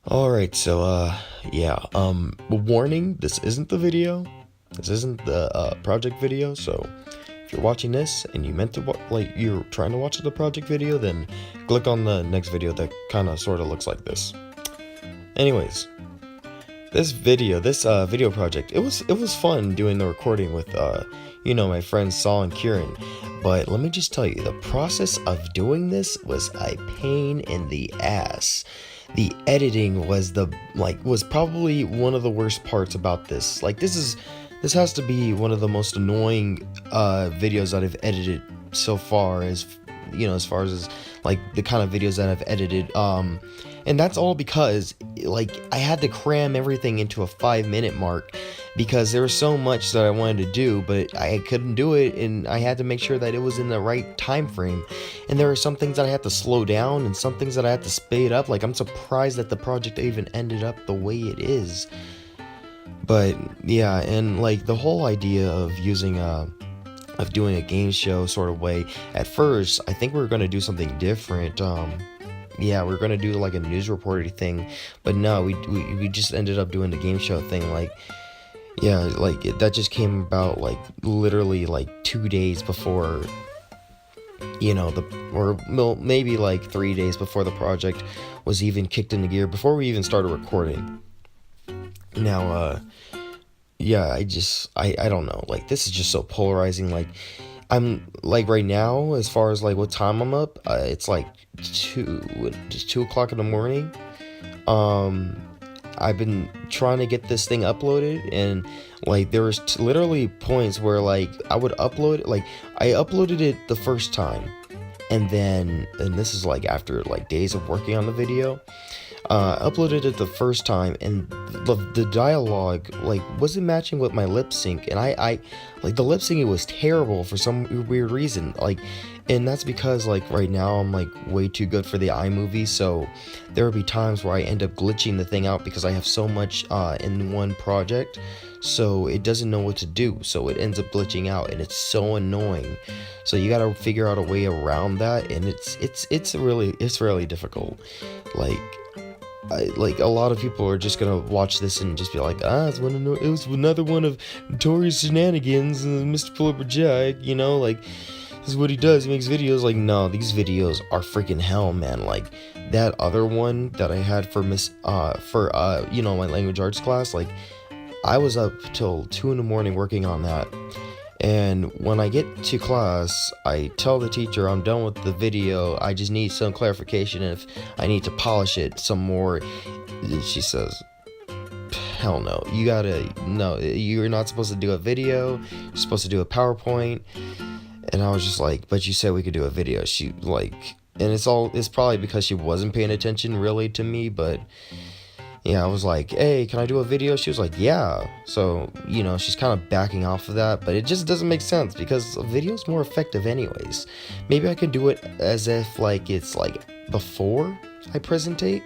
Alright, so, yeah, warning, this isn't the video. This isn't the, project video, so if you're watching this and you meant to, you're trying to watch the project video, then click on the next video that kind of sort of looks like this. Anyways, this video project, it was fun doing the recording with, my friends Saul and Kieran, but let me just tell you, the process of doing this was a pain in the ass. The editing was probably one of the worst parts about this. This has to be one of the most annoying videos that I've edited so far, as far as like the kind of videos that I've edited. And that's all because I had to cram everything into a 5 minute mark because there was so much that I wanted to do, but I couldn't do it, and I had to make sure that it was in the right time frame. And there are some things that I had to slow down and some things that I had to speed up. I'm surprised that the project even ended up the way it is. But yeah, and the whole idea of doing a game show sort of way. At first, I think we were gonna do something different. Yeah, we are gonna do like a news reporter thing, but no, we just ended up doing the game show thing. Yeah, that just came about literally 2 days before, maybe 3 days before the project was even kicked into gear, before we even started recording. Now, yeah, I don't know. This is just so polarizing. I'm right now, as far as what time I'm up, it's just 2 o'clock in the morning. Um, I've been trying to get this thing uploaded, and there was literally points where I would upload it. I uploaded it the first time, and this is after days of working on the video. Uploaded it the first time, and the dialogue wasn't matching with my lip sync, and I the lip syncing was terrible for some weird reason. And that's because right now I'm way too good for the iMovie, so there will be times where I end up glitching the thing out because I have so much in one project, so it doesn't know what to do, so it ends up glitching out, and it's so annoying. So you gotta figure out a way around that, and it's really difficult. like a lot of people are just gonna watch this and just be like, it was another one of Notorious Shenanigans and Mr. Pullerberjack, this is what he does. He makes videos. No, these videos are freaking hell, man. That other one that I had for my language arts class, I was up till 2 in the morning working on that. And when I get to class, I tell the teacher I'm done with the video. I just need some clarification if I need to polish it some more. She says, hell no. No, you're not supposed to do a video. You're supposed to do a PowerPoint. And I was just like, but you said we could do a video. And it's probably because she wasn't paying attention really to me, but yeah, I was like, hey, can I do a video? She was like, yeah. So, she's kind of backing off of that, but it just doesn't make sense because a video's more effective anyways. Maybe I could do it as if it's before I presentate.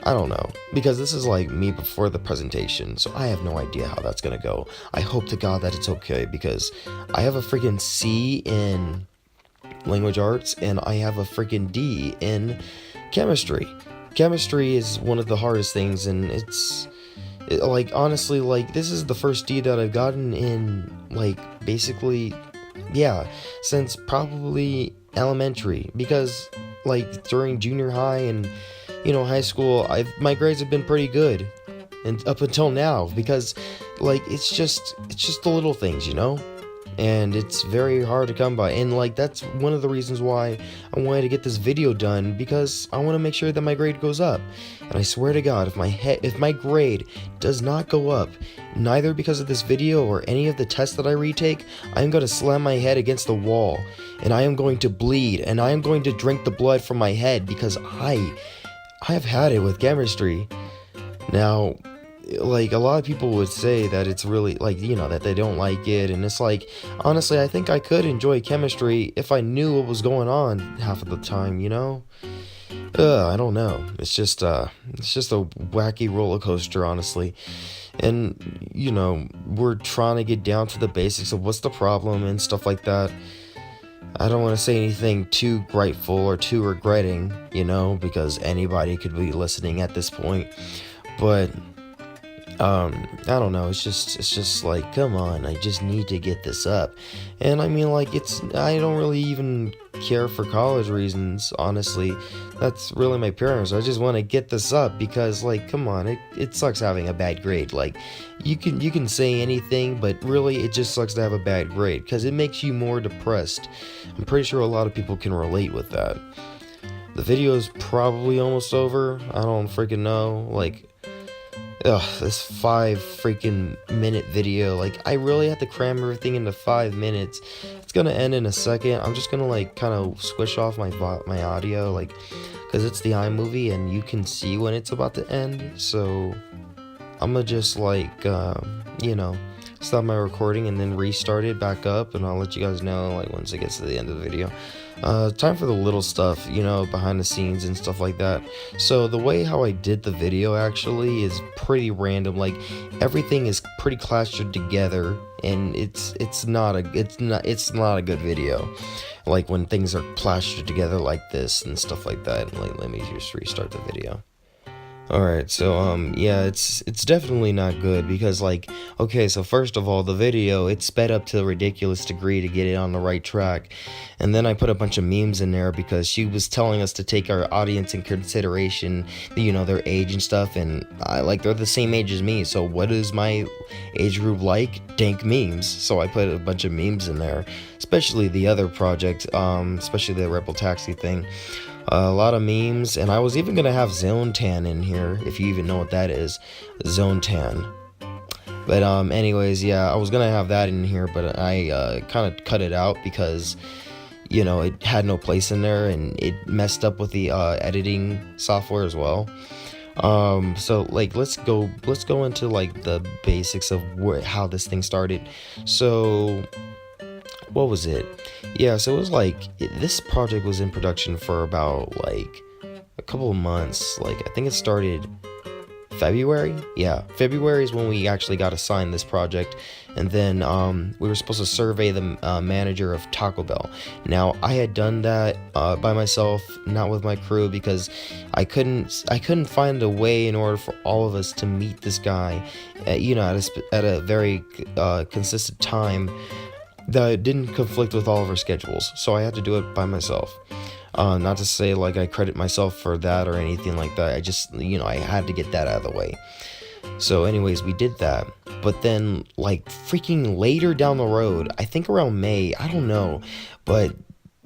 I don't know, because this is me before the presentation, so I have no idea how that's gonna go. I hope to God that it's okay, because I have a freaking C in language arts and I have a freaking D in chemistry. Chemistry is one of the hardest things, and honestly, this is the first D that I've gotten in basically, yeah, since probably elementary, because during junior high and high school, my grades have been pretty good, and up until now, because it's just the little things, and it's very hard to come by, and that's one of the reasons why I wanted to get this video done, because I want to make sure that my grade goes up. And I swear to God, if my grade does not go up, neither because of this video or any of the tests that I retake, I am going to slam my head against the wall, and I am going to bleed, and I am going to drink the blood from my head, because I have had it with chemistry. Now, a lot of people would say that it's really that they don't like it, and it's honestly, I think I could enjoy chemistry if I knew what was going on half of the time. I don't know. It's just a wacky roller coaster, honestly. And we're trying to get down to the basics of what's the problem and stuff like that. I don't want to say anything too grateful or too regretting, because anybody could be listening at this point. But I don't know. It's just like, come on, I just need to get this up. And I mean, like, I don't really even care for college reasons, honestly. That's really my parents. I just want to get this up because, like, come on, it sucks having a bad grade. Like, you can say anything, but really it just sucks to have a bad grade because it makes you more depressed. I'm pretty sure a lot of people can relate with that. The video is probably almost over. I don't freaking know. Like, this 5 freaking minute video. Like, I really have to cram everything into 5 minutes. It's gonna end in a second. I'm just gonna, like, kind of switch off my audio, like, because it's the iMovie and you can see when it's about to end. So I'm gonna just, like, stop my recording and then restart it back up, and I'll let you guys know, like, once it gets to the end of the video. Time for the little stuff, behind the scenes and stuff like that. So the way how I did the video actually is pretty random. Like, everything is pretty clustered together, and it's not a good video. Like, when things are plastered together like this and stuff like that. Like, let me just restart the video. Alright, so, yeah, it's definitely not good because, like, okay, so first of all, the video, it's sped up to a ridiculous degree to get it on the right track, and then I put a bunch of memes in there because she was telling us to take our audience in consideration, their age and stuff, and, they're the same age as me, so what is my age group like? Dank memes, so I put a bunch of memes in there, especially the other project, especially the Rebel Taxi thing. A lot of memes, and I was even gonna have Zone Tan in here, if you even know what that is. Zone Tan. But anyways, yeah, I was gonna have that in here, but I kind of cut it out because it had no place in there, and it messed up with the editing software as well. So, like, let's go into, like, the basics of how this thing started. So, what was it? Yeah, so it was like, this project was in production for about, like, a couple of months. Like, I think it started February? Yeah, February is when we actually got assigned this project. And then we were supposed to survey the manager of Taco Bell. Now, I had done that by myself, not with my crew, because I couldn't find a way in order for all of us to meet this guy, at a very consistent time that didn't conflict with all of our schedules, so I had to do it by myself. Not to say, like, I credit myself for that or anything like that. I just, I had to get that out of the way. So anyways, we did that. But then, like, freaking later down the road, I think around May, I don't know, but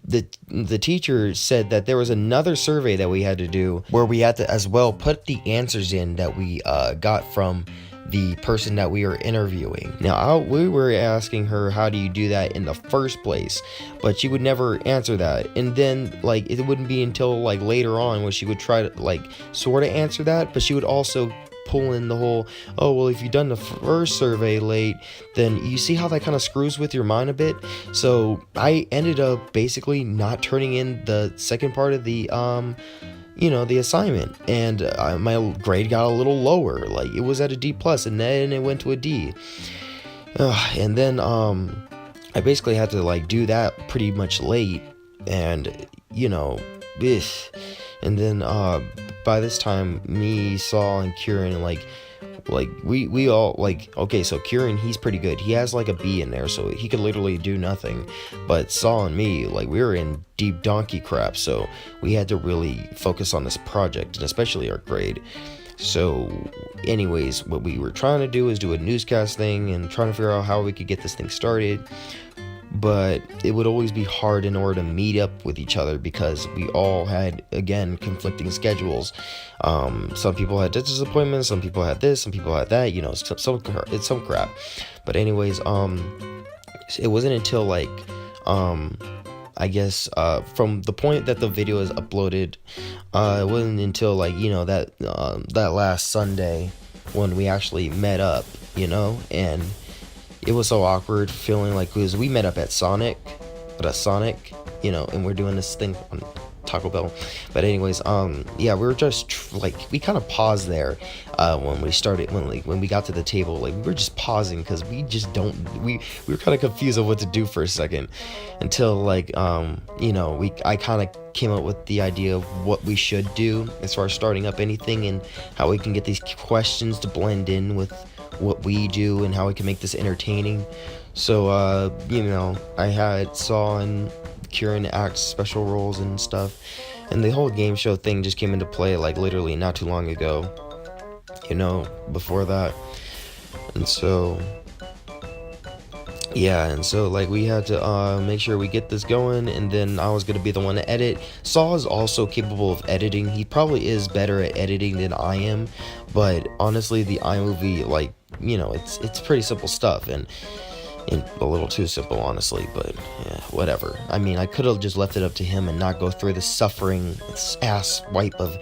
the teacher said that there was another survey that we had to do where we had to as well put the answers in that we got from the person that we were interviewing. Now, we were asking her, how do you do that in the first place? But she would never answer that. And then, like, it wouldn't be until, like, later on when she would try to, like, sort of answer that, but she would also pull in the whole, oh, well, if you've done the first survey late, then you see how that kind of screws with your mind a bit. So I ended up basically not turning in the second part of the the assignment, and my grade got a little lower. Like, it was at a D+, and then it went to a D. And then I basically had to, like, do that pretty much late, and and then by this time, me, Saul, and Kieran, like we all, like, okay, so Kieran, he's pretty good. He has, like, a B in there, so he could literally do nothing. But Saul and me, like, we were in deep donkey crap, so we had to really focus on this project, and especially our grade. So anyways, what we were trying to do is do a newscast thing and trying to figure out how we could get this thing started. But it would always be hard in order to meet up with each other because we all had, again, conflicting schedules. Some people had dentist appointments, some people had this, some people had that, it's some crap. But anyways, it wasn't until, like, I guess, from the point that the video is uploaded, it wasn't until, like, that last Sunday when we actually met up, and it was so awkward feeling like, because we met up at a Sonic, and we're doing this thing on Taco Bell. But anyways, yeah, we were just like we kind of paused there when we started when we got to the table. Like we were just pausing because we just don't we were kind of confused of what to do for a second until like I kind of came up with the idea of what we should do as far as starting up anything and how we can get these questions to blend in with what we do and how we can make this entertaining. So I had Saw and Kieran act special roles and stuff, and the whole game show thing just came into play like literally not too long ago, before that. And so yeah, and so like we had to make sure we get this going, and then I was gonna be the one to edit. Saul is also capable of editing. He probably is better at editing than I am, but honestly, the iMovie, like, it's pretty simple stuff, and a little too simple, honestly, but yeah, whatever. I mean, I could have just left it up to him and not go through the suffering ass wipe of,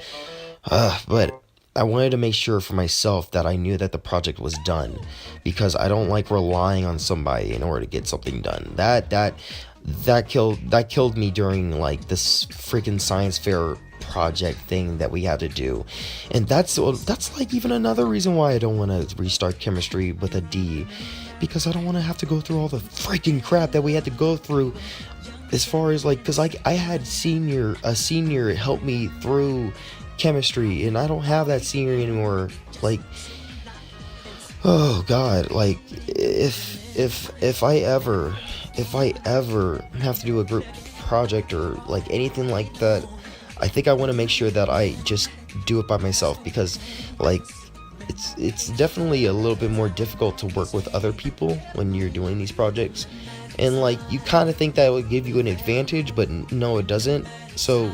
but I wanted to make sure for myself that I knew that the project was done, because I don't like relying on somebody in order to get something done. That killed me during like this freaking science fair project thing that we had to do, and that's like even another reason why I don't want to restart chemistry with a D, because I don't want to have to go through all the freaking crap that we had to go through as far as like, because I had a senior help me through chemistry, and I don't have that senior anymore. Like, oh god, like if I ever have to do a group project or like anything like that, I think I want to make sure that I just do it by myself, because like it's definitely a little bit more difficult to work with other people when you're doing these projects, and like you kind of think that would give you an advantage, but no, it doesn't. So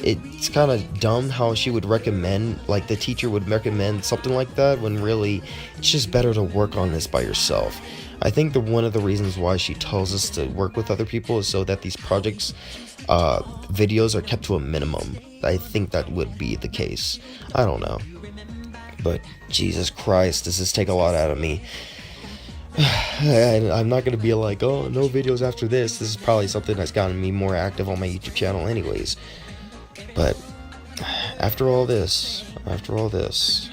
it's kind of dumb how she would recommend, like the teacher would recommend something like that, when really it's just better to work on this by yourself. I think one of the reasons why she tells us to work with other people is so that these projects videos are kept to a minimum. I think that would be the case. I don't know, but Jesus Christ, does this take a lot out of me. And I'm not going to be like, oh, no videos after this. This is probably something that's gotten me more active on my YouTube channel anyways. But after all this,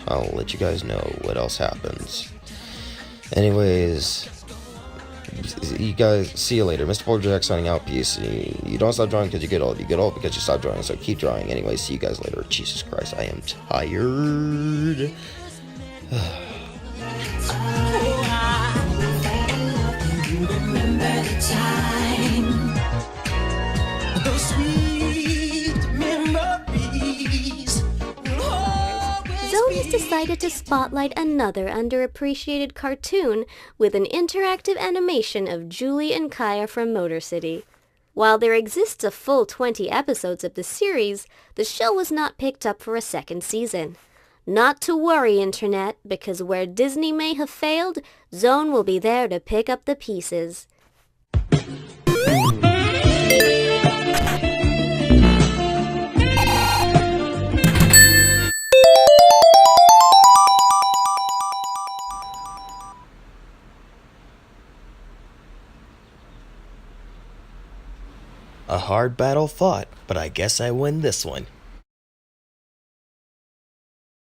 I'll let you guys know what else happens. Anyways, you guys, see you later. Mr. Polar Jack signing out. Peace. You don't stop drawing because you get old. You get old because you stop drawing. So keep drawing. Anyway, see you guys later. Jesus Christ, I am tired. Zoe has decided to spotlight another underappreciated cartoon with an interactive animation of Julie and Kaya from Motor City. While there exists a full 20 episodes of the series, the show was not picked up for a second season. Not to worry, Internet, because where Disney may have failed, Zone will be there to pick up the pieces. A hard battle fought, but I guess I win this one.